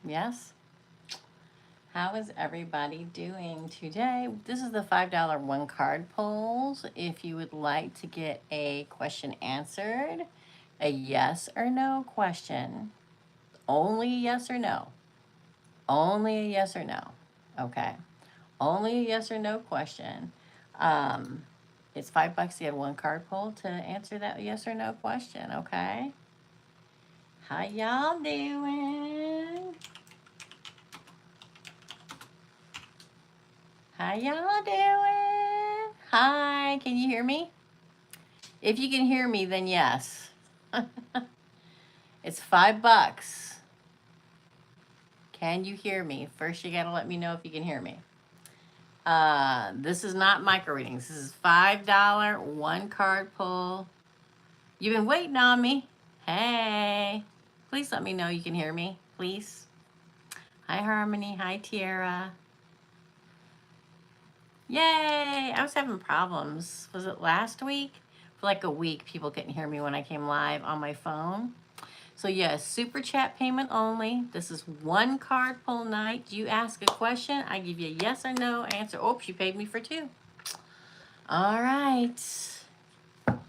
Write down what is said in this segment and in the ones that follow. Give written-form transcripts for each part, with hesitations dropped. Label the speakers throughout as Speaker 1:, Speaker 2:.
Speaker 1: Yes? How is everybody doing today? This is the $5 one card polls. If you would like to get a question answered, a yes or no question, only yes or no. Only a yes or no. Okay. Only a yes or no question. Um, it's $5 to get one card pull to answer that yes or no question. Okay. How y'all doing? How y'all doing? Hi, can you hear me? If you can hear me, then yes. It's $5. Can you hear me? First, you gotta let me know if you can hear me. This is not micro readings. This is $5 one card pull. You've been waiting on me. Hey, please let me know you can hear me, please. Hi, Harmony. Hi, Tiara. Yay! I was having problems. Was it last week? For like a week, people couldn't hear me when I came live on my phone. So yes, super chat payment only. This is one card pull night. You ask a question, I give you a yes or no answer. Oh, she paid me for two. All right.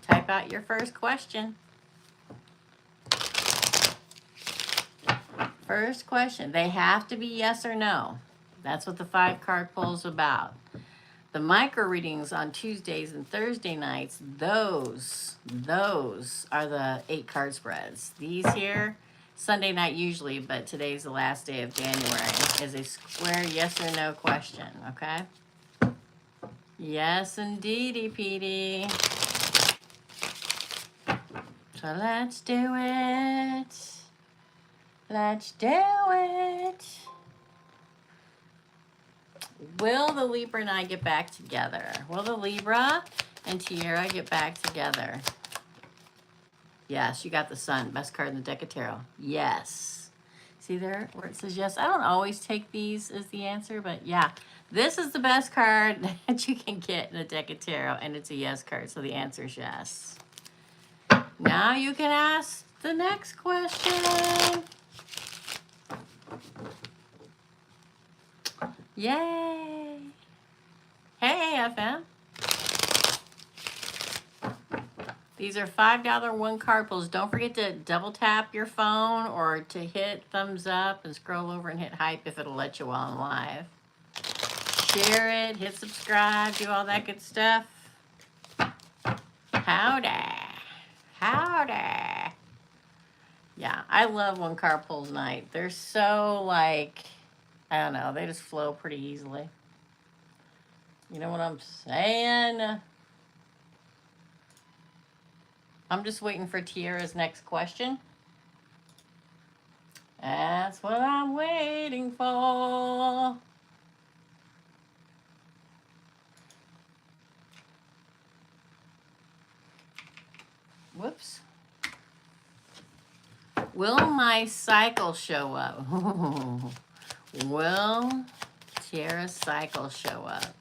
Speaker 1: Type out your first question. First question. They have to be yes or no. That's what the 5 card pull is about. The micro readings on Tuesdays and Thursday nights, those are the 8 card spreads. These here, Sunday night usually, but today's the last day of January, is a square yes or no question, okay? Yes, indeedy, Petey. So let's do it. Let's do it. Will the Libra and I get back together? Will the Libra and Tiara get back together? Yes, you got the Sun. Best card in the deck of tarot. Yes. See there where it says yes? I don't always take these as the answer, but yeah. This is the best card that you can get in a deck of tarot, and it's a yes card, so the answer is yes. Now you can ask the next question. Yay. Hey, FM. These are $5 one card pulls. Don't forget to double tap your phone or to hit thumbs up and scroll over and hit hype if it'll let you while I'm live. Share it, hit subscribe, do all that good stuff. Howdy. Howdy. Yeah, I love one card pulls night. They're so like, I don't know, they just flow pretty easily. You know what I'm saying? I'm just waiting for Tiara's next question. That's what I'm waiting for. Whoops. Will my cycle show up? Will Tiara's cycle show up?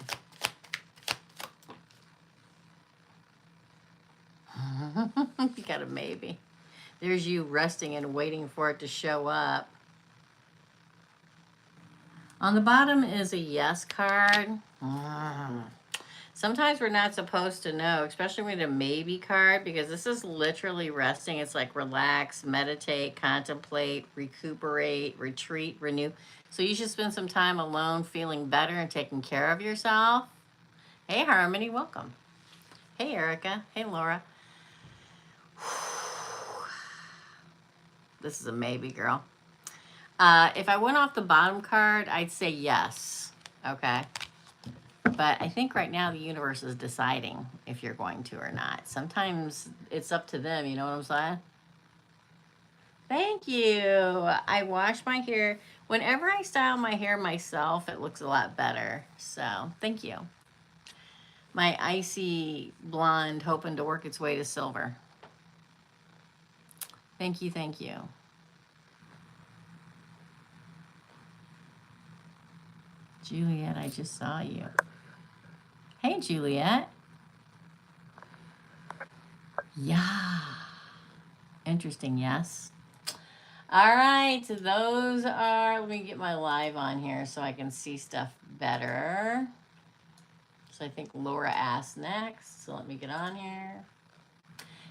Speaker 1: You got a maybe. There's you resting and waiting for it to show up. On the bottom is a yes card. Sometimes we're not supposed to know, especially with a maybe card, because this is literally resting. It's like relax, meditate, contemplate, recuperate, retreat, renew. So you should spend some time alone feeling better and taking care of yourself. Hey, Harmony, welcome. Hey, Erica. Hey, Laura. This is a maybe, girl. If I went off the bottom card, I'd say yes. Okay. But I think right now the universe is deciding if you're going to or not. Sometimes it's up to them, you know what I'm saying? Thank you. I wash my hair. Whenever I style my hair myself, it looks a lot better. So, thank you. My icy blonde hoping to work its way to silver. Thank you, thank you. Juliet, I just saw you. Hey, Juliet. Yeah. Interesting, yes. All right, those are, let me get my live on here so I can see stuff better. So I think Laura asked next, so let me get on here.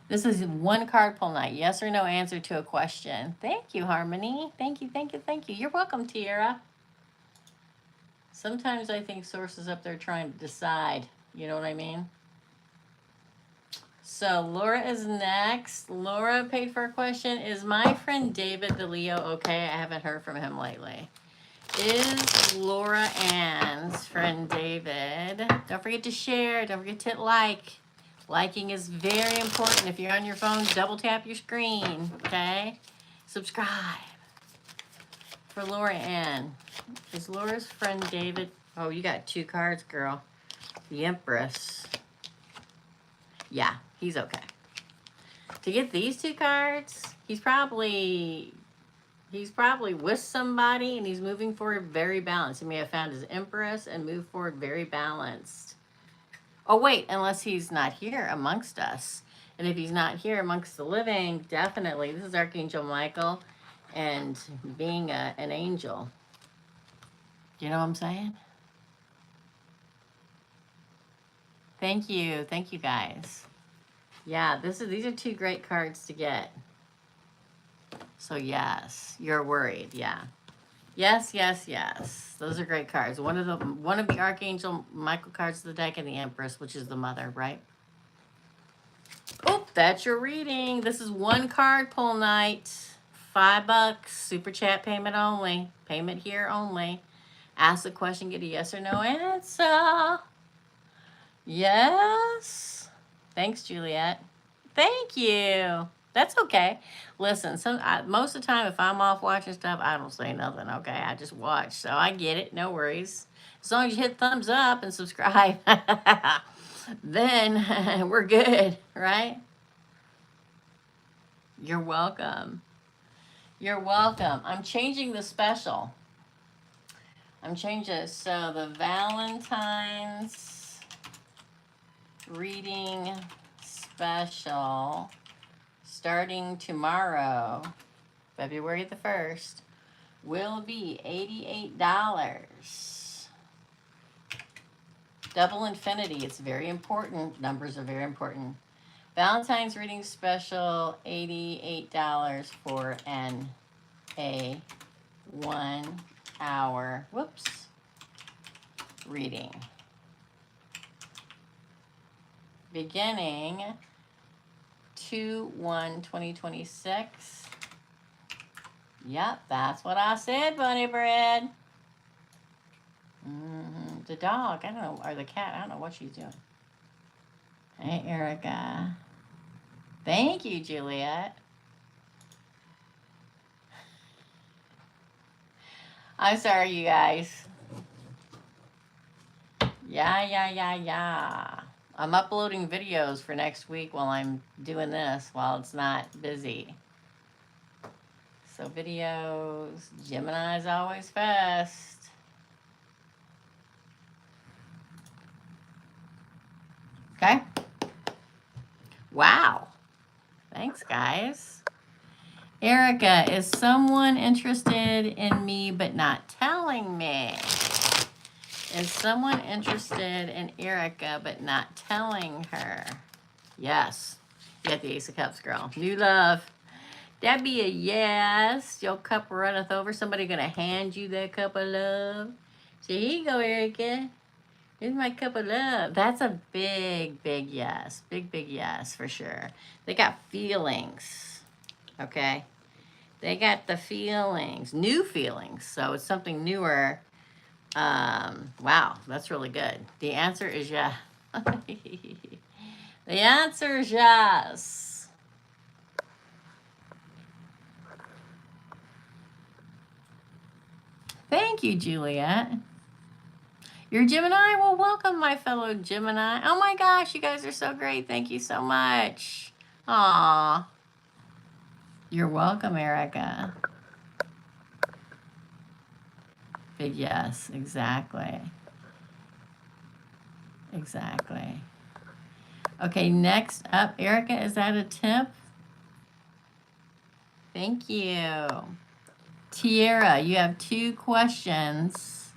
Speaker 1: This is one card pull night. Yes or no answer to a question. Thank you, Harmony. Thank you, thank you, thank you. You're welcome, Tiara. Sometimes I think Source is up there trying to decide. You know what I mean? So Laura is next. Laura paid for a question. Is my friend David DeLeo okay? I haven't heard from him lately. Is Laura Ann's friend David? Don't forget to share. Don't forget to hit like. Liking is very important. If you're on your phone, double tap your screen. Okay? Subscribe. For Laura Ann. Is Laura's friend David? Oh, you got two cards, girl. The Empress. Yeah, he's okay. To get these two cards, he's probably with somebody and he's moving forward very balanced. He may have found his Empress and moved forward very balanced. Oh, wait, unless he's not here amongst us. And if he's not here amongst the living, definitely. This is Archangel Michael and being an angel. You know what I'm saying? Thank you. Thank you, guys. Yeah, these are two great cards to get. So, yes, you're worried. Yeah. Yes, yes, yes. Those are great cards. One of the Archangel Michael cards of the deck and the Empress, which is the mother, right? Oh, that's your reading. This is one card pull night. $5. Super chat payment only. Payment here only. Ask a question, get a yes or no answer. Yes. Thanks, Juliet. Thank you. That's okay. Listen, most of the time, if I'm off watching stuff, I don't say nothing, okay? I just watch. So I get it. No worries. As long as you hit thumbs up and subscribe, then we're good, right? You're welcome. You're welcome. I'm changing the special. I'm changing it. So the Valentine's reading special starting tomorrow, February the 1st, will be $88. Double infinity. It's very important. Numbers are very important. Valentine's reading special, $88 for a 1 hour, reading. Beginning 2/1/2026. Yep, that's what I said, Bunny Bread. The dog, I don't know, or the cat, I don't know what she's doing. Hey, Erica. Thank you, Juliet. I'm sorry, you guys. Yeah. I'm uploading videos for next week while I'm doing this, while it's not busy. So videos, Gemini's always first. Okay. Wow. Thanks, guys. Erica, is someone interested in me but not telling me? Is someone interested in Erica but not telling her? Yes. You got the Ace of Cups, girl. New love. That'd be a yes. Your cup runneth over. Somebody gonna hand you that cup of love. So here you go, Erica. Here's my cup of love. That's a big, big yes. Big, big yes for sure. They got feelings. Okay? They got the feelings. New feelings. So it's something newer. Wow, that's really good. The answer is yes. The answer is yes. Thank you, Juliet. You're Gemini? Well, welcome, my fellow Gemini. Oh my gosh, you guys are so great. Thank you so much. Aw. You're welcome, Erica. Big yes, exactly. Exactly. Okay, next up, Erica, is that a tip? Thank you. Tiara, you have 2 questions.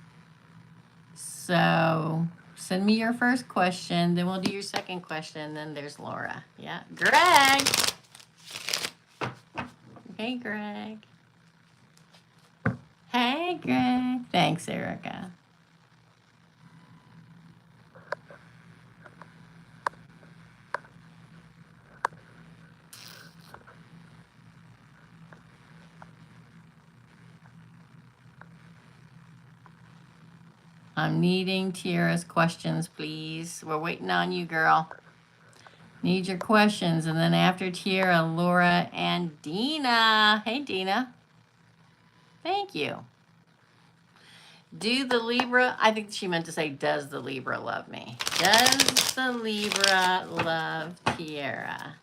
Speaker 1: So send me your first question, then we'll do your second question. Then there's Laura. Yeah. Greg. Hey, Greg. Hey, Greg. Thanks, Erica. I'm needing Tiara's questions, please. We're waiting on you, girl. Need your questions. And then after Tiara, Laura and Dina. Hey, Dina. Thank you. Do the Libra, I think she meant to say, does the Libra love me? Does the Libra love Tiara?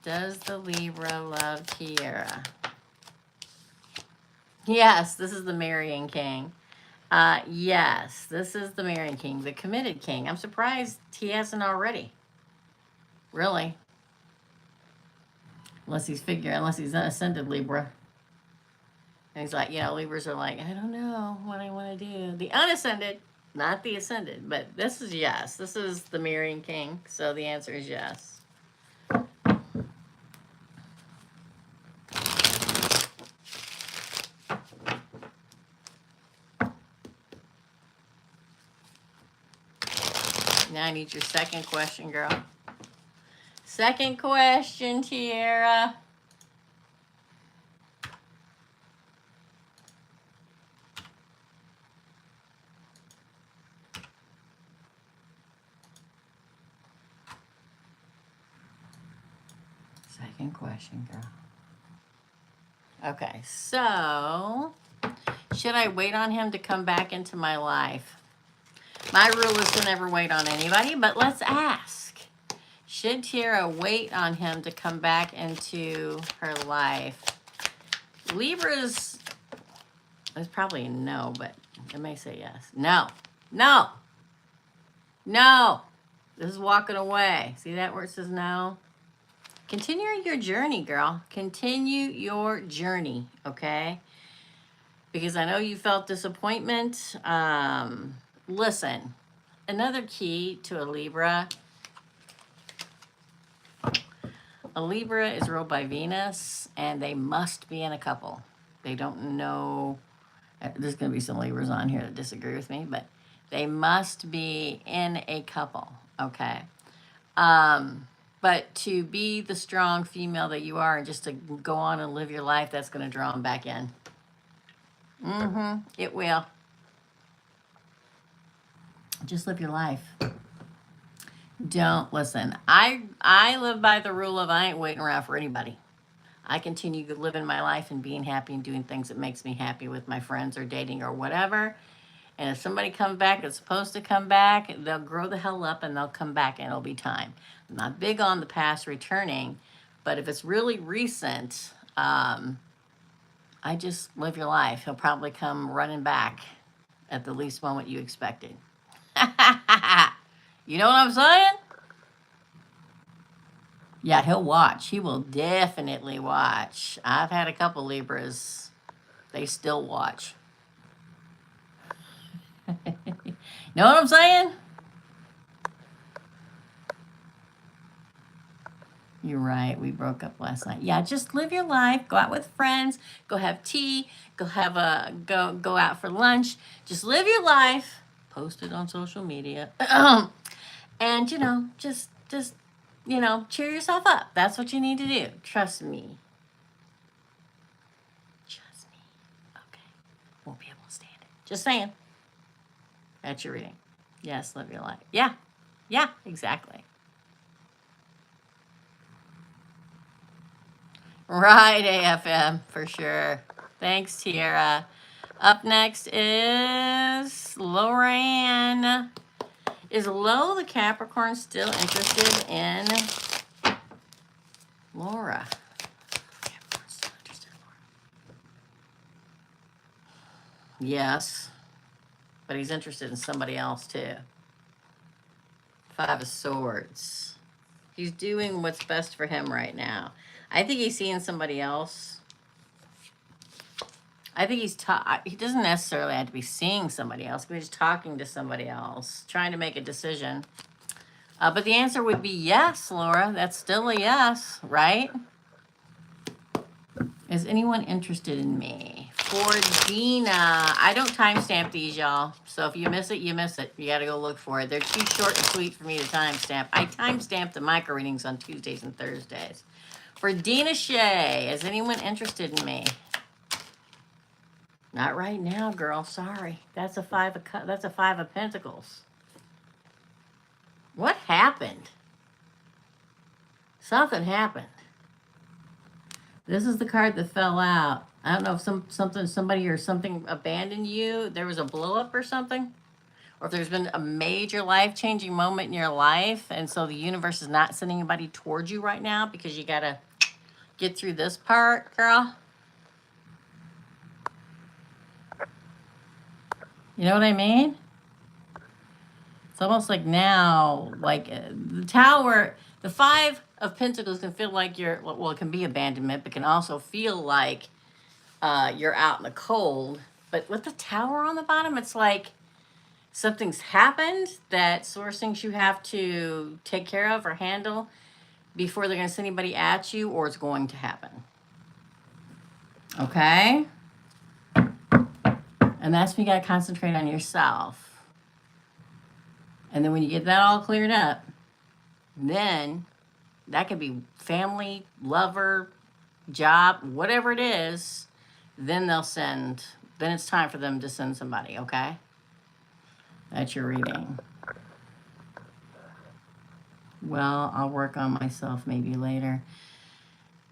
Speaker 1: Does the Libra love Tiara? Yes, this is the marrying king. Yes, this is the marrying king, the committed king. I'm surprised he hasn't already. Really. Unless he's an ascended Libra. And he's like, Libras are like, I don't know what I want to do. The unascended, not the ascended, but this is yes. This is the marrying king. So the answer is yes. Now I need your second question, girl. Second question, Tiara. Second question, girl. Okay, so should I wait on him to come back into my life? My rule is to never wait on anybody, but let's ask. Should Tiara wait on him to come back into her life? Libras is probably a no, but it may say yes. No. No. No. This is walking away. See that where it says no? Continue your journey, girl. Continue your journey, okay? Because I know you felt disappointment. Listen, another key to a Libra is ruled by Venus, and they must be in a couple. They don't know. There's going to be some Libras on here that disagree with me, but they must be in a couple, okay? But to be the strong female that you are and just to go on and live your life, that's going to draw them back in. It will. Just live your life. Don't listen. I live by the rule of I ain't waiting around for anybody. I continue living my life and being happy and doing things that makes me happy with my friends or dating or whatever. And if somebody comes back that's supposed to come back, they'll grow the hell up and they'll come back and it'll be time. I'm not big on the past returning, but if it's really recent, I just live your life. He'll probably come running back at the least moment you expected. You know what I'm saying? Yeah, he'll watch. He will definitely watch. I've had a couple Libras. They still watch. Know what I'm saying? You're right. We broke up last night. Yeah, just live your life. Go out with friends. Go have tea. Go out for lunch. Just live your life. Post it on social media. And just cheer yourself up. That's what you need to do. Trust me. Trust me. Okay. Won't be able to stand it. Just saying. That's your reading. Yes, live your life. Yeah. Yeah, exactly. Right, AFM, for sure. Thanks, Tiara. Up next is Lorraine. Is Lo the Capricorn still interested in Laura? Yes, but he's interested in somebody else too. 5 of Swords. He's doing what's best for him right now. I think he's seeing somebody else. I think he doesn't necessarily have to be seeing somebody else, but he's talking to somebody else, trying to make a decision. But the answer would be yes, Laura. That's still a yes, right? Is anyone interested in me? For Dina, I don't timestamp these, y'all. So if you miss it, you miss it. You got to go look for it. They're too short and sweet for me to timestamp. I timestamp the micro readings on Tuesdays and Thursdays. For Dina Shea, is anyone interested in me? Not right now, girl. Sorry. That's a five of Pentacles. What happened? Something happened. This is the card that fell out. I don't know if somebody or something abandoned you. There was a blow up or something. Or if there's been a major life-changing moment in your life, and so the universe is not sending anybody towards you right now because you got to get through this part, girl. You know what I mean? It's almost like now, like the Tower, the Five of Pentacles can feel like well, it can be abandonment, but can also feel like you're out in the cold. But with the Tower on the bottom, it's like something's happened that source thinks you have to take care of or handle before they're going to send anybody at you, or it's going to happen. Okay? And that's when you got to concentrate on yourself. And then when you get that all cleared up, then that could be family, lover, job, whatever it is, then then it's time for them to send somebody, okay? That's your reading. Well, I'll work on myself maybe later.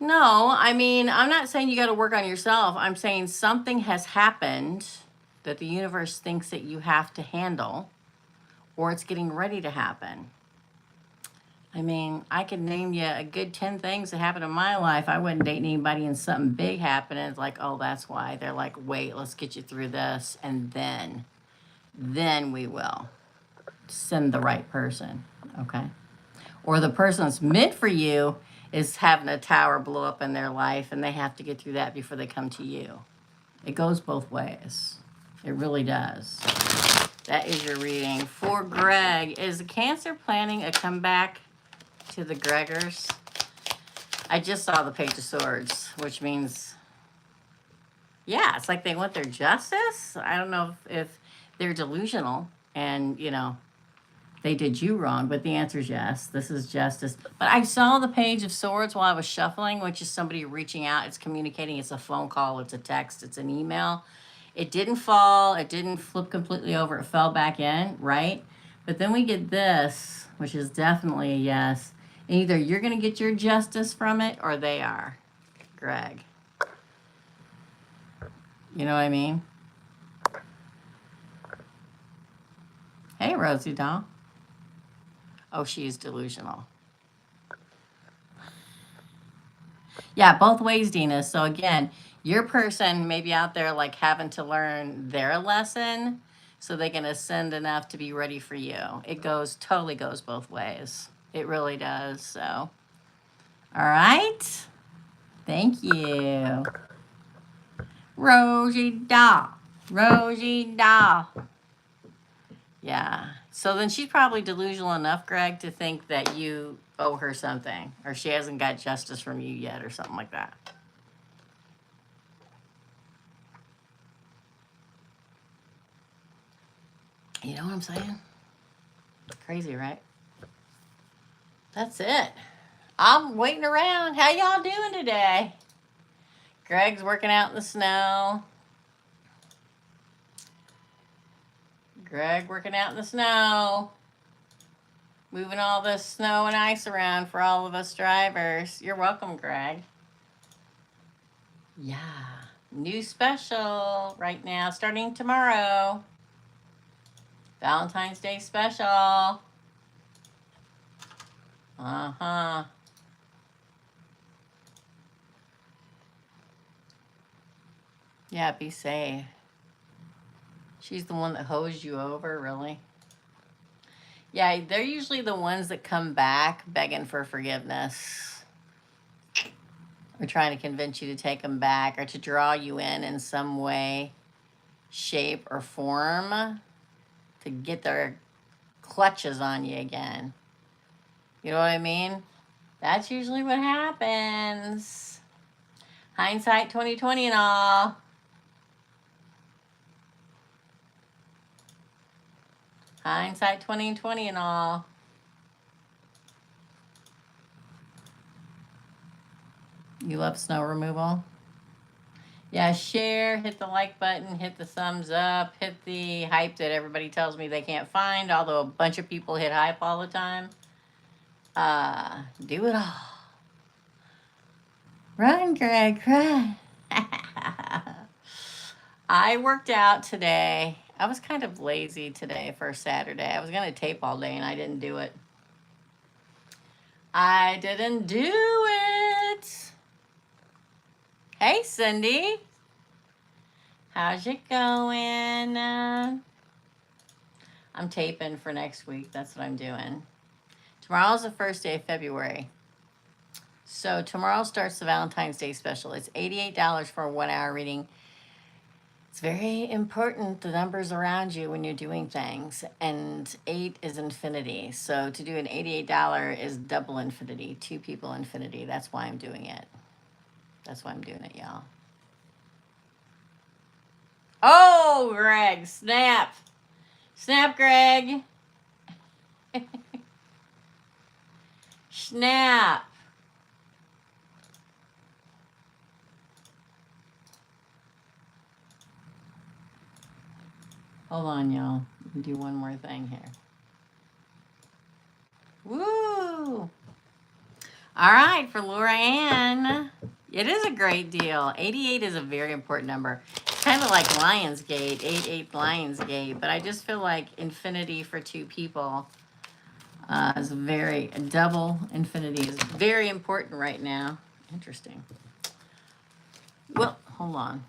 Speaker 1: No, I mean, I'm not saying you got to work on yourself. I'm saying something has happened that the universe thinks that you have to handle, or it's getting ready to happen. I mean, I could name you a good 10 things that happened in my life. I wouldn't date anybody and something big happened. And it's like, oh, that's why. They're like, wait, let's get you through this. And then we will send the right person. Okay. Or the person that's meant for you is having a tower blow up in their life and they have to get through that before they come to you. It goes both ways. It really does. That is your reading. For Greg, is Cancer planning a comeback to the Gregors? I just saw the Page of Swords, which means, yeah, it's like they want their justice. I don't know if they're delusional and, they did you wrong, but the answer is yes. This is justice. But I saw the Page of Swords while I was shuffling, which is somebody reaching out. It's communicating. It's a phone call. It's a text. It's an email. It didn't fall. It didn't flip completely over. It fell back in, right? But then we get this, which is definitely a yes. Either you're going to get your justice from it or they are, Greg. You know what I mean? Hey, Rosie doll. Oh, she is delusional. Yeah, both ways, Dina. So again, your person may be out there like having to learn their lesson so they can ascend enough to be ready for you. It totally goes both ways. It really does. So, all right. Thank you. Rosie doll. Rosie doll. Yeah. So then she's probably delusional enough, Greg, to think that you owe her something or she hasn't got justice from you yet or something like that. You know what I'm saying? Crazy, right? That's it. I'm waiting around. How y'all doing today? Greg's working out in the snow. Greg working out in the snow. Moving all this snow and ice around for all of us drivers. You're welcome, Greg. Yeah. New special right now, starting tomorrow. Valentine's Day special. Uh-huh. Yeah, be safe. She's the one that hosed you over, really? Yeah, they're usually the ones that come back begging for forgiveness. Or trying to convince you to take them back or to draw you in some way, shape, or form to get their clutches on you again. You know what I mean? That's usually what happens. Hindsight 2020 and all. Hindsight 2020 and all. You love snow removal? Yeah, share, hit the like button, hit the thumbs up, hit the hype that everybody tells me they can't find, although a bunch of people hit hype all the time. Do it all. Run, Greg, run. I worked out today. I was kind of lazy today for Saturday. I was going to tape all day and I didn't do it. I didn't do it. Hey, Cindy. How's it going? I'm taping for next week. That's what I'm doing. Tomorrow's the first day of February. So tomorrow starts the Valentine's Day special. It's $88 for a 1 hour reading. It's very important, the numbers around you when you're doing things. And 8 is infinity. So to do an $88 is double infinity, 2 people infinity. That's why I'm doing it. That's why I'm doing it, y'all. Oh, Greg, snap. Snap, Greg. Snap. Hold on, y'all. We can do one more thing here. Woo! All right, for Laura Ann. It is a great deal. 88 is a very important number. Kind of like Lionsgate, 88 Lionsgate, but I just feel like infinity for 2 people is double infinity is very important right now. Interesting. Well, hold on.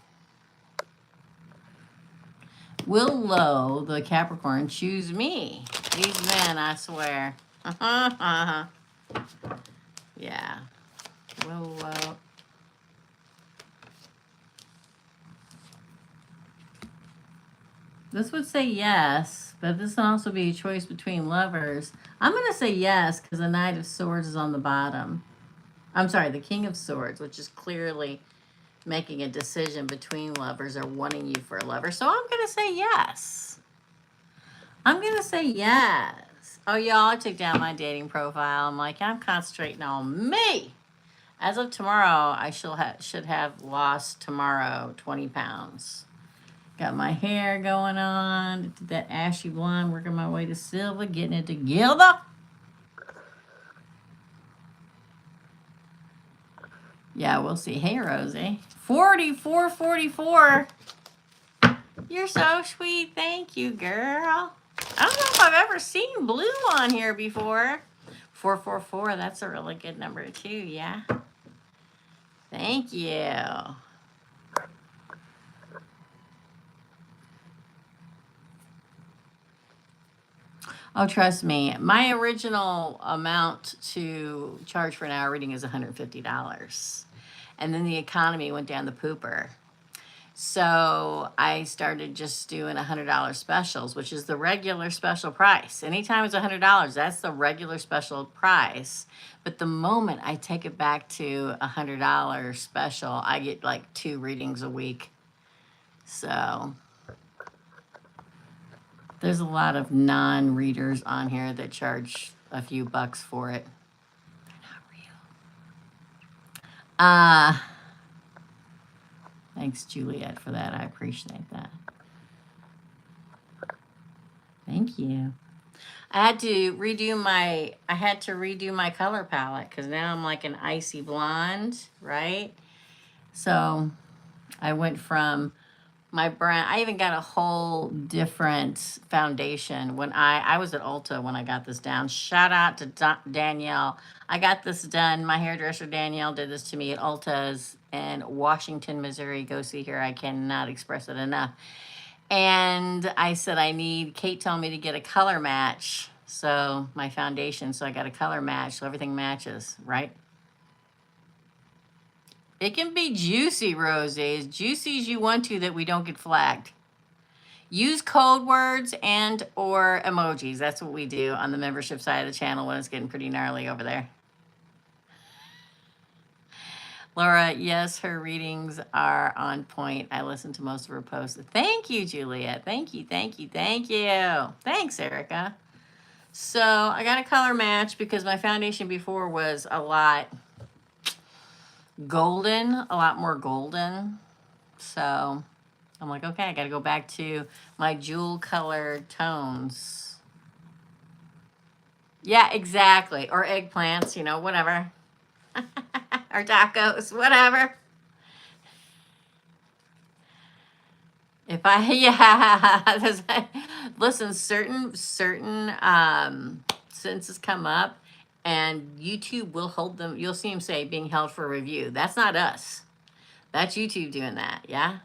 Speaker 1: Will Lowe, the Capricorn, choose me? These men, I swear. Yeah. Will Lowe. This would say yes, but this can also be a choice between lovers. I'm going to say yes because the Knight of Swords is on the bottom. I'm sorry, the King of Swords, which is clearly making a decision between lovers or wanting you for a lover. So I'm going to say yes. I'm going to say yes. Oh, y'all, I took down my dating profile. I'm like, I'm concentrating on me. As of tomorrow, I should have lost tomorrow 20 pounds. Got my hair going on, that ashy blonde, working my way to silver, getting it together. Yeah, we'll see. Hey, Rosie. 44. You're so sweet. Thank you, girl. I don't know if I've ever seen blue on here before. 444, that's a really good number too, yeah. Thank you. Oh, trust me, my original amount to charge for an hour reading is $150. And then the economy went down the pooper. So I started just doing $100 specials, which is the regular special price. Anytime it's $100, that's the regular special price. But the moment I take it back to $100 special, I get like 2 readings a week. So there's a lot of non-readers on here that charge a few bucks for it. They're not real. Thanks, Juliet, for that. I appreciate that. Thank you. I had to redo my color palette because now I'm like an icy blonde, right? So I went from my brand. I even got a whole different foundation when I was at Ulta when I got this down. Shout out to Danielle. I got this done. My hairdresser Danielle did this to me at Ulta's in Washington, Missouri. Go see her. I cannot express it enough. And I said Kate told me to get a color match. So my foundation, so I got a color match so everything matches, right? It can be juicy, Rosie. As juicy as you want to that we don't get flagged. Use code words and or emojis. That's what we do on the membership side of the channel when it's getting pretty gnarly over there. Laura, yes, her readings are on point. I listen to most of her posts. Thank you, Juliet. Thank you, thank you, thank you. Thanks, Erica. So I got a color match because my foundation before was a lot golden, a lot more golden. So I'm like, okay, I got to go back to my jewel colored tones. Yeah, exactly. Or eggplants, you know, whatever. Or tacos, whatever. If I, yeah, listen, certain sentences come up and YouTube will hold them. You'll see them say being held for review. That's not us. That's YouTube doing that. Yeah.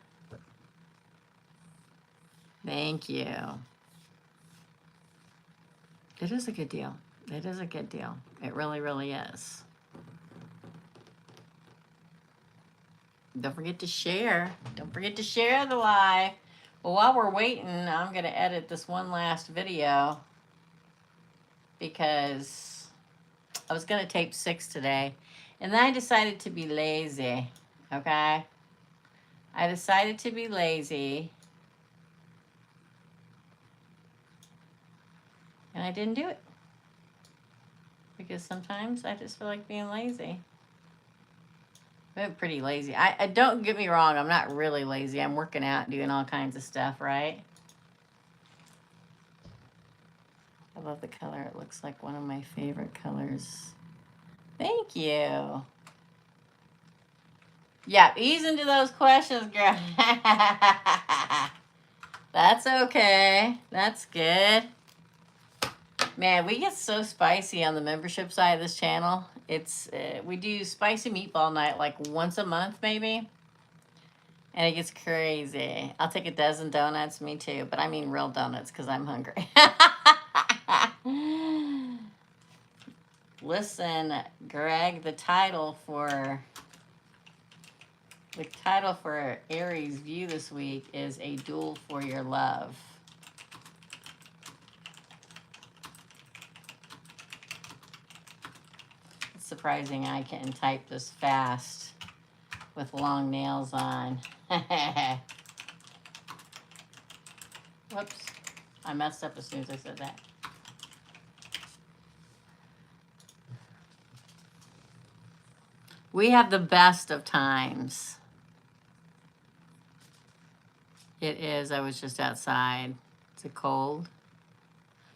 Speaker 1: Thank you. It is a good deal. It is a good deal. It really, really is. Don't forget to share. Don't forget to share the live. Well, while we're waiting, I'm going to edit this one last video because I was going to tape 6 today. And then I decided to be lazy. Okay? I decided to be lazy. And I didn't do it. Because sometimes I just feel like being lazy. I'm pretty lazy. I don't get me wrong, I'm not really lazy. I'm working out, doing all kinds of stuff, right? I love the color. It looks like one of my favorite colors. Thank you. Yeah, ease into those questions, girl. That's okay. That's good. Man, we get so spicy on the membership side of this channel. It's we do spicy meatball night like once a month, maybe. And it gets crazy. I'll take a dozen donuts, me too. But I mean real donuts because I'm hungry. Listen, Greg, the title for Aries View this week is A Duel for Your Love. It's surprising I can type this fast with long nails on. Whoops. I messed up as soon as I said that. We have the best of times. It is. I was just outside. Is it cold?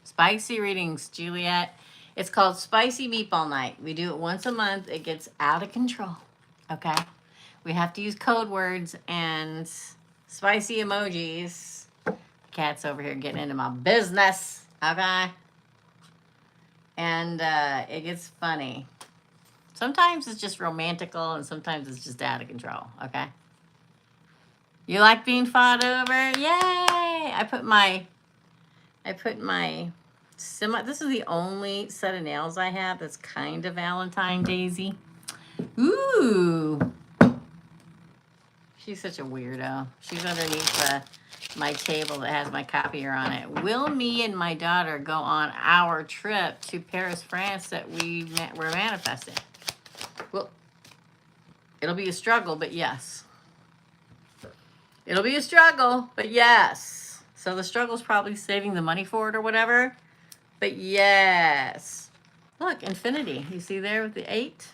Speaker 1: Spicy readings, Juliet. It's called Spicy Meatball Night. We do it once a month. It gets out of control. Okay? We have to use code words and spicy emojis. Cat's over here getting into my business. Okay? And it gets funny. Sometimes it's just romantical and sometimes it's just out of control. Okay? You like being fought over? Yay! I put my this is the only set of nails I have that's kind of Valentine Daisy. Ooh. She's such a weirdo. She's underneath my table that has my copier on it. Will me and my daughter go on our trip to Paris, France that we're manifesting? Well, it'll be a struggle, but yes. It'll be a struggle, but yes. So the struggle's probably saving the money for it or whatever. But yes. Look, infinity. You see there with the 8?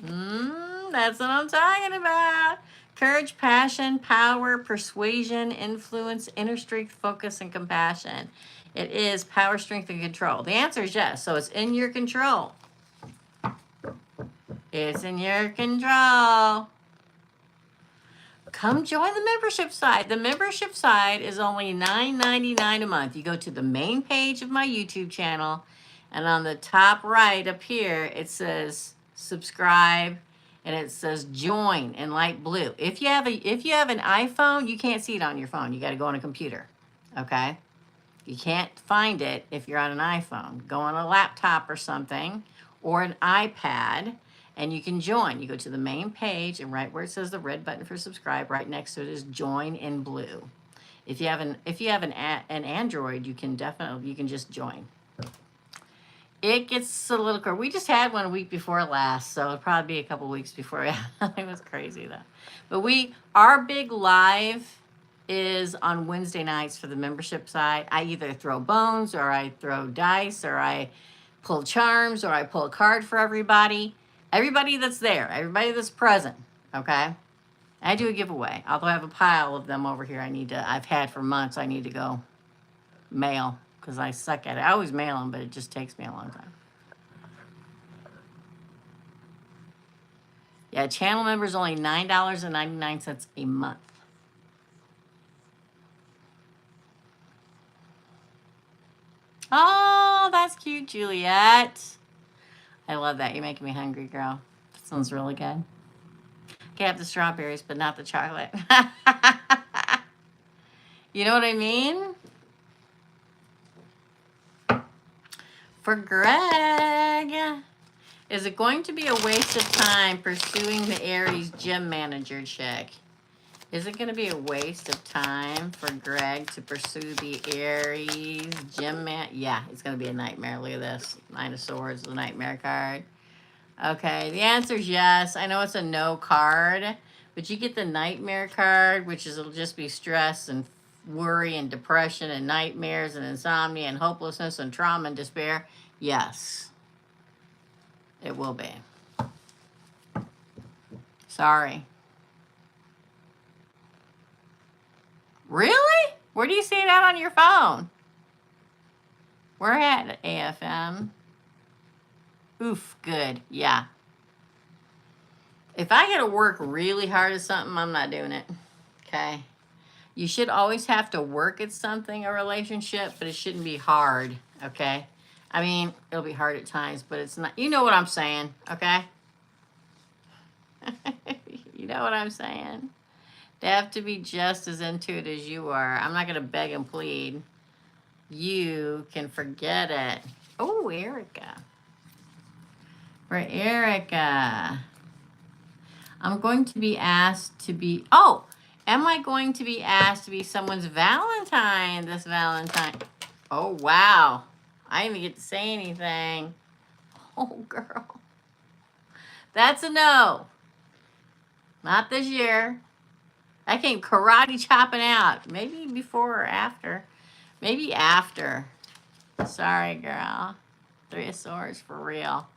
Speaker 1: That's what I'm talking about. Courage, passion, power, persuasion, influence, inner strength, focus, and compassion. It is power, strength, and control. The answer is yes. So it's in your control. It's in your control. Come join the membership side. The membership side is only $9.99 a month. You go to the main page of my YouTube channel, and on the top right up here, it says subscribe, and it says join in light blue. If you have an iPhone, you can't see it on your phone. You got to go on a computer, okay? You can't find it if you're on an iPhone. Go on a laptop or something, or an iPad, and you can join. You go to the main page, and right where it says the red button for subscribe, right next to it is join in blue. If you have an Android, you can just join. It gets a little crazy. We just had one a week before last, so it'll probably be a couple weeks before. It was crazy though. But our big live is on Wednesday nights for the membership side. I either throw bones, or I throw dice, or I pull charms, or I pull a card for everybody. Everybody that's there, everybody that's present, okay? I do a giveaway. Although I have a pile of them over here I've had for months. I need to go mail because I suck at it. I always mail them, but it just takes me a long time. Yeah, channel members only $9.99 a month. Oh, that's cute, Juliet. I love that. You're making me hungry, girl. That sounds really good. Okay, I have the strawberries, but not the chocolate. You know what I mean? For Greg, is it going to be a waste of time pursuing the Aries gym manager chick? Is it going to be a waste of time for Greg to pursue the Aries gym man? Yeah, it's going to be a nightmare. Look at this. Nine of Swords, the nightmare card. Okay, the answer is yes. I know it's a no card, but you get the nightmare card, which is it'll just be stress and worry and depression and nightmares and insomnia and hopelessness and trauma and despair. Yes, it will be. Sorry. Really? Where do you see that on your phone? We're at AFM. Oof, good. Yeah. If I got to work really hard at something, I'm not doing it. Okay? You should always have to work at something, a relationship, but it shouldn't be hard. Okay? I mean, it'll be hard at times, but it's not. You know what I'm saying, okay? You know what I'm saying? They have to be just as into it as you are. I'm not going to beg and plead. You can forget it. Oh, Erica. For Erica. I'm going to be asked to be... Oh, am I going to be asked to be someone's Valentine this Valentine? Oh, wow. I didn't even get to say anything. Oh, girl. That's a no. Not this year. I came karate chopping out. Maybe before or after. Maybe after. Sorry, girl. Three of Swords for real.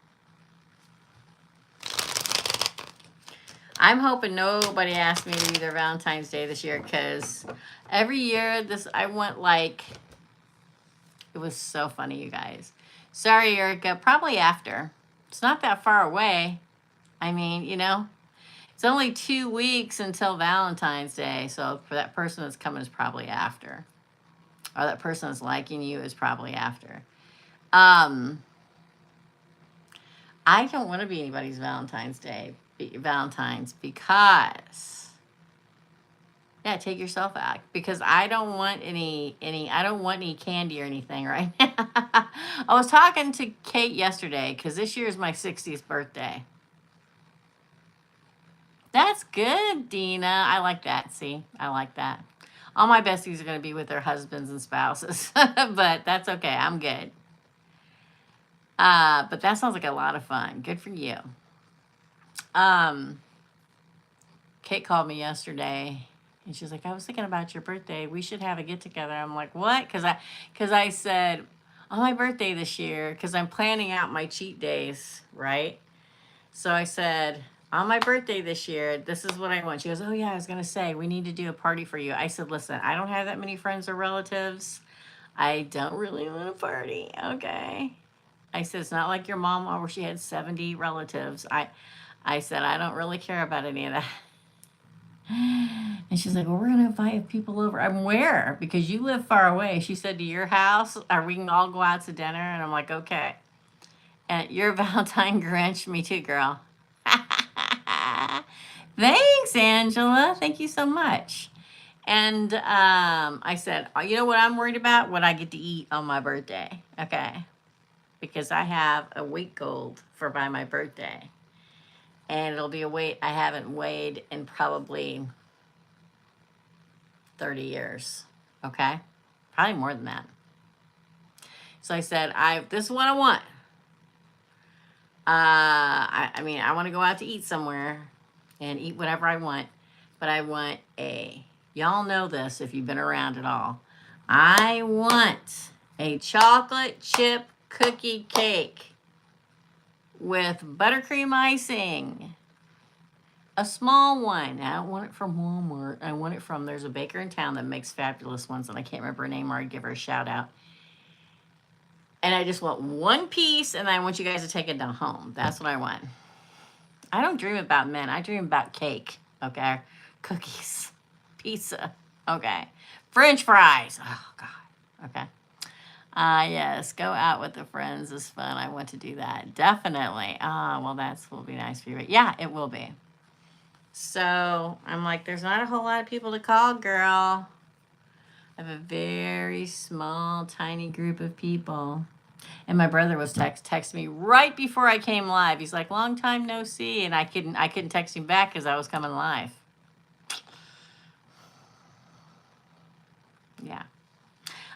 Speaker 1: I'm hoping nobody asked me to be their Valentine's Day this year, because every year I went like, it was so funny, you guys. Sorry, Erica. Probably after. It's not that far away. I mean, you know, it's only 2 weeks until Valentine's Day. So for that person that's coming is probably after. Or that person that's liking you is probably after. I don't want to be anybody's Valentine's because, yeah, take yourself out, because I don't want any candy or anything right now. I was talking to Kate yesterday because this year is my 60th birthday. That's good, Dina. I like that. See, I like that. All my besties are going to be with their husbands and spouses, but that's okay. I'm good. But that sounds like a lot of fun. Good for you. Kate called me yesterday, and she's like, I was thinking about your birthday. We should have a get together. I'm like, what? Because I said, on my birthday this year, because I'm planning out my cheat days, right? So I said, on my birthday this year, this is what I want. She goes, oh yeah, I was going to say, we need to do a party for you. I said, listen, I don't have that many friends or relatives. I don't really want a party, okay? I said, it's not like your mom where she had 70 relatives. I said, I don't really care about any of that. And she's like, well, we're going to invite people over. I'm where? Because you live far away. She said, to your house, or we can all go out to dinner. And I'm like, okay. And you're a Valentine Grinch. Me too, girl. Thanks, Angela. Thank you so much. And I said, you know what I'm worried about? What I get to eat on my birthday. Okay. Because I have a weight goal by my birthday. And it'll be a weight I haven't weighed in probably 30 years. Okay? Probably more than that. So I said, this is what I want. I mean, I want to go out to eat somewhere and eat whatever I want, but I want y'all know this if you've been around at all. I want a chocolate chip cookie cake with buttercream icing. A small one. I don't want it from Walmart. I want it from, there's a baker in town that makes fabulous ones, and I can't remember her name, or I'd give her a shout out. And I just want one piece, and I want you guys to take it down home. That's what I want. I don't dream about men. I dream about cake, okay? Cookies, pizza, okay? French fries. Oh, God, okay? Yes, go out with the friends is fun. I want to do that. Definitely. Well, will be nice for you. Yeah, it will be. So I'm like, there's not a whole lot of people to call, girl. I have a very small, tiny group of people. And my brother was texting me right before I came live. He's like, long time no see. And I couldn't text him back because I was coming live. Yeah.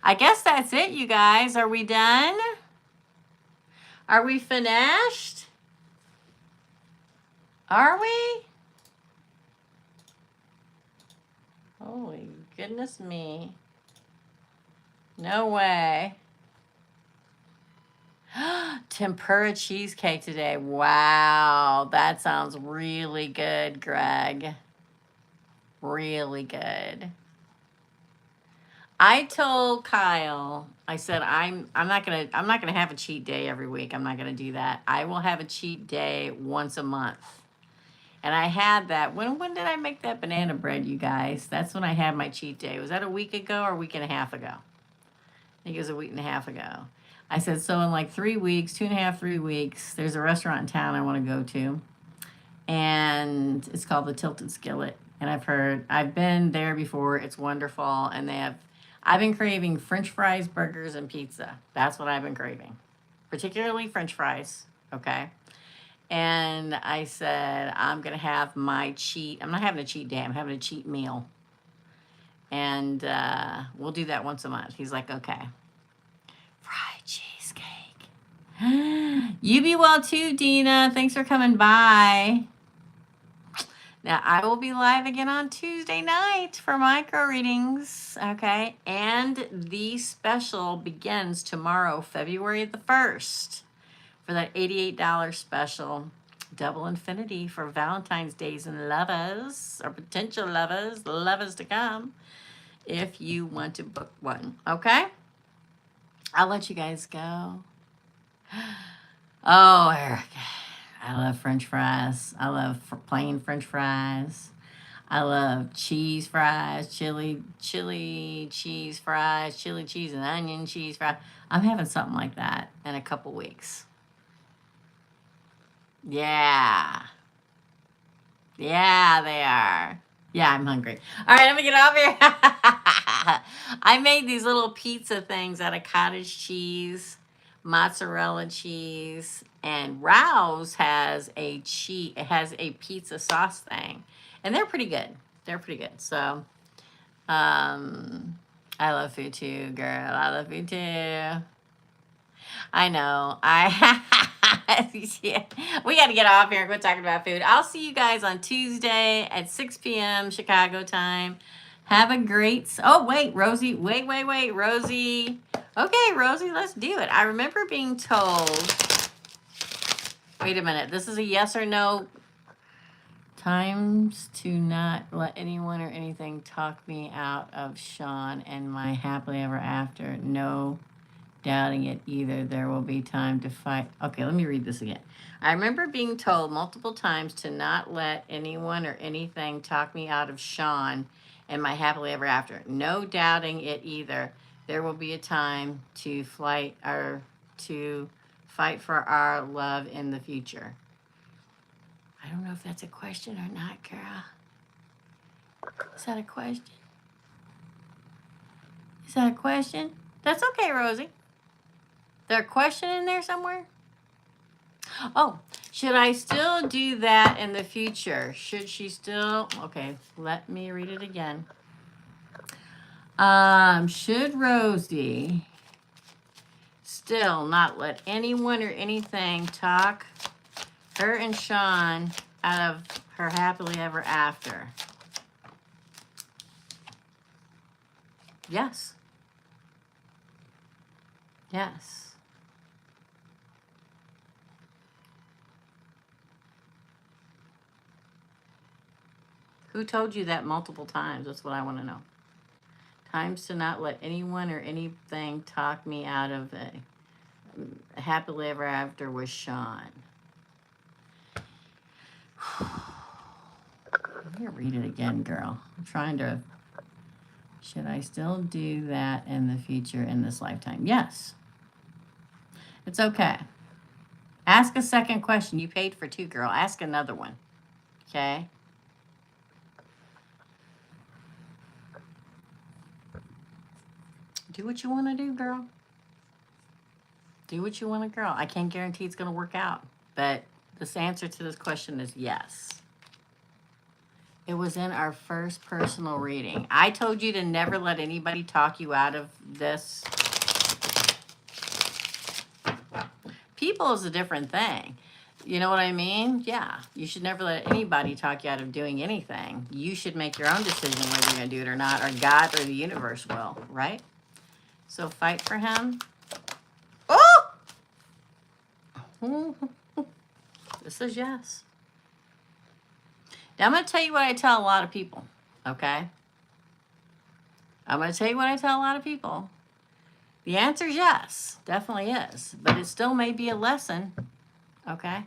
Speaker 1: I guess that's it, you guys. Are we done? Are we finished? Are we? Holy goodness me. No way. Tempura cheesecake today. Wow. That sounds really good, Greg. Really good. I told Kyle, I said, I'm not gonna have a cheat day every week. I'm not gonna do that. I will have a cheat day once a month. And I had that. When did I make that banana bread, you guys? That's when I had my cheat day. Was that a week ago or a week and a half ago? I think it was a week and a half ago. I said, so in like 3 weeks, 2.5, 3 weeks, there's a restaurant in town I want to go to. And it's called the Tilted Skillet. And I've been there before. It's wonderful. And I've been craving French fries, burgers, and pizza. That's what I've been craving. Particularly French fries. Okay. And I said, I'm going to have my cheat. I'm not having a cheat day. I'm having a cheat meal. And we'll do that once a month. He's like, okay. Fried cheesecake. You be well too, Dina. Thanks for coming by. Now, I will be live again on Tuesday night for micro readings, okay? And the special begins tomorrow, February the 1st, for that $88 special, Double Infinity for Valentine's Days and lovers, or potential lovers to come, if you want to book one, okay? I'll let you guys go. Oh, Eric. I love French fries. I love plain French fries. I love cheese fries, chili cheese fries, chili cheese and onion cheese fries. I'm having something like that in a couple weeks. Yeah. Yeah, they are. Yeah, I'm hungry. All right, I'm going to get off here. I made these little pizza things out of cottage cheese, mozzarella cheese, and Rouse has a pizza sauce thing, and they're pretty good. They're pretty good. So, I love food too, girl. I love food too. I know. Yeah. We got to get off here and quit talking about food. I'll see you guys on Tuesday at 6 p.m. Chicago time. Have a great... Oh, wait, Rosie. Wait, Rosie. Okay, Rosie, let's do it. I remember being told... Wait a minute. This is a yes or no. Times to not let anyone or anything talk me out of Sean and my happily ever after. No doubting it either. There will be time to fight. Okay, let me read this again. I remember being told multiple times to not let anyone or anything talk me out of Sean and my happily ever after. No doubting it either. There will be a time to fight for our love in the future. I don't know if that's a question or not, girl. Is that a question? Is that a question? That's okay, Rosie. Is there a question in there somewhere? Oh, Should I still do that in the future? Should she still? Okay, let me read it again. Should Rosie still not let anyone or anything talk her and Sean out of her happily ever after? Yes. Yes. Who told you that multiple times? That's what I want to know. Times to not let anyone or anything talk me out of a happily ever after with Sean. Let me read it again, girl. I'm trying to. Should I still do that in the future in this lifetime? Yes. It's okay. Ask a second question. You paid for two, girl. Ask another one. Okay? Do what you want to do, girl. Do what you want to, girl. I can't guarantee it's going to work out. But this answer to this question is yes. It was in our first personal reading. I told you to never let anybody talk you out of this. People is a different thing. You know what I mean? Yeah. You should never let anybody talk you out of doing anything. You should make your own decision whether you're going to do it or not, or God or the universe will, right? So fight for him. Oh! This is yes. Now I'm going to tell you what I tell a lot of people, okay? I'm going to tell you what I tell a lot of people. The answer is yes, definitely is. But it still may be a lesson, okay?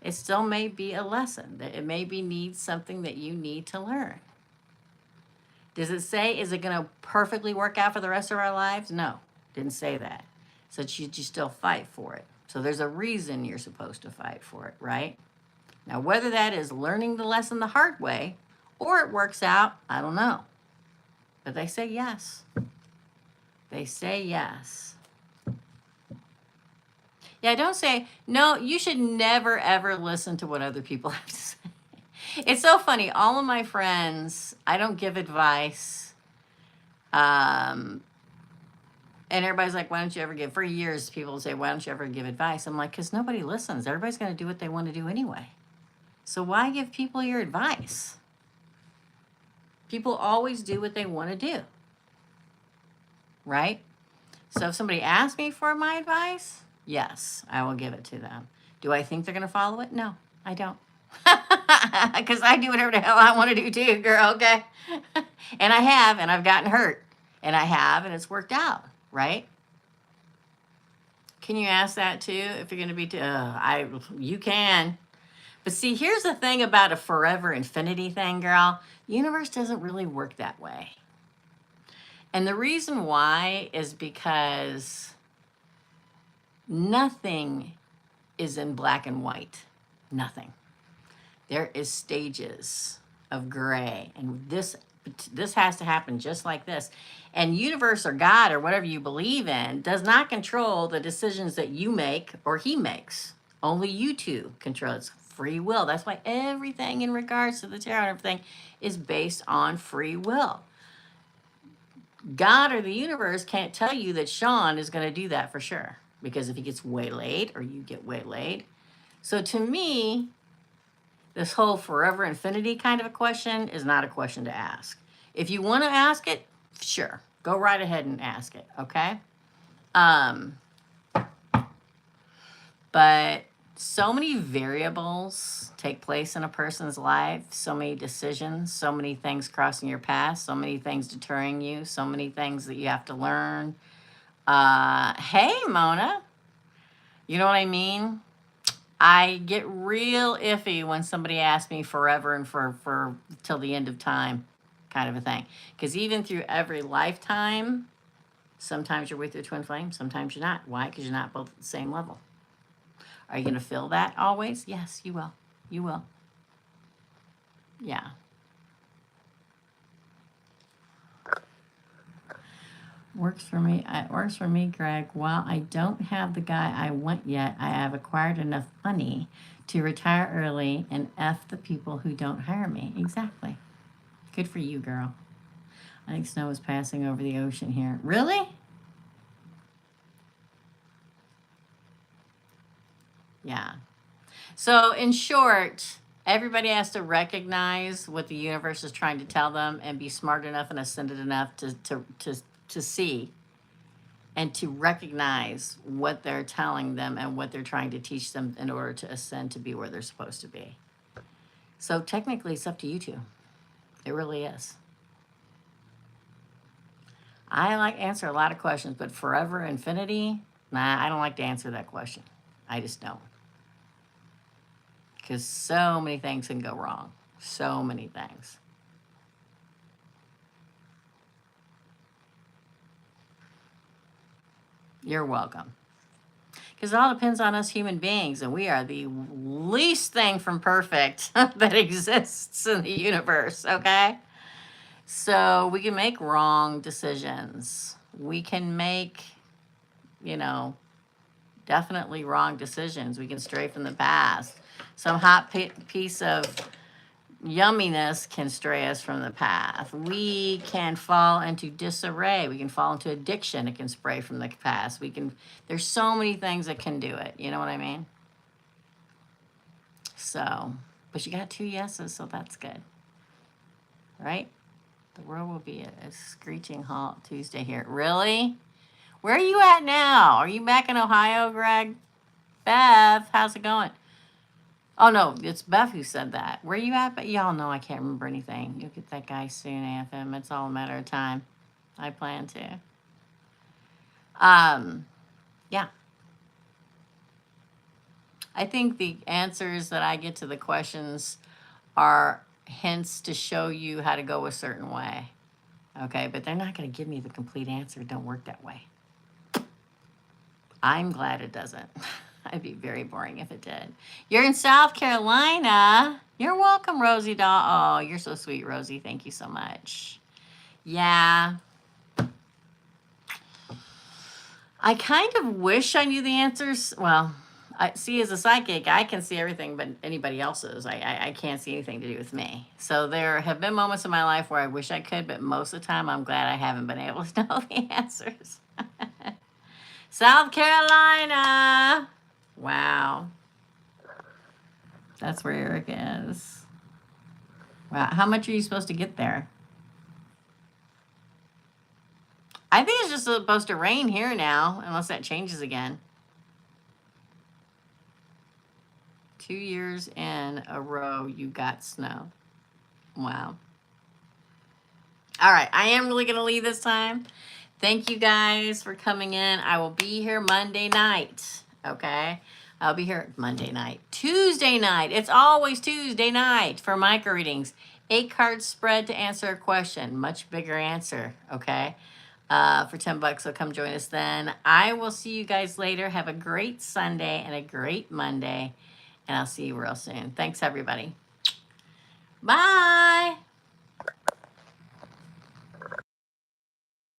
Speaker 1: It still may be a lesson. That it maybe needs something that you need to learn. Does it say, is it going to perfectly work out for the rest of our lives? No, didn't say that. So you still fight for it. So there's a reason you're supposed to fight for it, right? Now, whether that is learning the lesson the hard way or it works out, I don't know. But they say yes. They say yes. Yeah, don't say, no, you should never, ever listen to what other people have to say. It's so funny. All of my friends, I don't give advice. And everybody's like, why don't you ever give? For years, people will say, why don't you ever give advice? I'm like, because nobody listens. Everybody's going to do what they want to do anyway. So why give people your advice? People always do what they want to do. Right? So if somebody asks me for my advice, yes, I will give it to them. Do I think they're going to follow it? No, I don't. Because I do whatever the hell I want to do too, girl, okay? And I have, and I've gotten hurt. And I have, and it's worked out, right? Can you ask that too? If you're going to be, you can. But see, here's the thing about a forever infinity thing, girl. The universe doesn't really work that way. And the reason why is because nothing is in black and white. Nothing. There is stages of gray. And this has to happen just like this. And universe or God or whatever you believe in does not control the decisions that you make or he makes. Only you two control. It's free will. That's why everything in regards to the tarot and everything is based on free will. God or the universe can't tell you that Sean is going to do that for sure. Because if he gets waylaid or you get waylaid. So to me, this whole forever infinity kind of a question is not a question to ask. If you want to ask it, sure. Go right ahead and ask it, okay? But so many variables take place in a person's life, so many decisions, so many things crossing your path, so many things deterring you, so many things that you have to learn. Hey, Mona. You know what I mean? I get real iffy when somebody asks me forever and for till the end of time kind of a thing. Because even through every lifetime, sometimes you're with your twin flame, sometimes you're not. Why? Because you're not both at the same level. Are you going to feel that always? Yes, you will. You will. Yeah. Works for me. It works for me, Greg. While I don't have the guy I want yet, I have acquired enough money to retire early and F the people who don't hire me. Exactly. Good for you, girl. I think snow is passing over the ocean here. Really? Yeah. So, in short, everybody has to recognize what the universe is trying to tell them and be smart enough and ascended enough to see and to recognize what they're telling them and what they're trying to teach them in order to ascend to be where they're supposed to be. So, technically, it's up to you two. It really is. I like to answer a lot of questions, but forever infinity, nah, I don't like to answer that question. I just don't. Because so many things can go wrong. So many things. You're welcome. Because it all depends on us human beings, and we are the least thing from perfect that exists in the universe, okay? So we can make wrong decisions. We can make, you know, definitely wrong decisions. We can stray from the past. Some hot piece of yumminess can stray us from the path. We can fall into disarray. We can fall into addiction. It can spray from the past. There's so many things that can do it. You know what I mean? So, but you got 2 yeses, so that's good. Right? The world will be a screeching halt Tuesday here. Really? Where are you at now? Are you back in Ohio, Greg? Bev, how's it going? Oh, no, it's Beth who said that. Where you at? But y'all know I can't remember anything. You'll get that guy soon, AFM. It's all a matter of time. I plan to. Yeah. I think the answers that I get to the questions are hints to show you how to go a certain way. Okay, but they're not going to give me the complete answer. It don't work that way. I'm glad it doesn't. It'd be very boring if it did. You're in South Carolina. You're welcome, Rosie doll. Oh, you're so sweet, Rosie. Thank you so much. Yeah. I kind of wish I knew the answers. Well, I see, as a psychic, I can see everything but anybody else's. I can't see anything to do with me. So there have been moments in my life where I wish I could, but most of the time I'm glad I haven't been able to know the answers. South Carolina. Wow. That's where Eric is. Wow. How much are you supposed to get there? I think it's just supposed to rain here now, unless that changes again. 2 years in a row, you got snow. Wow. All right. I am really going to leave this time. Thank you guys for coming in. I will be here Monday night. Okay. I'll be here Monday night. Tuesday night. It's always Tuesday night for micro readings. 8 card spread to answer a question. Much bigger answer. Okay. For $10. So come join us then. I will see you guys later. Have a great Sunday and a great Monday. And I'll see you real soon. Thanks, everybody. Bye.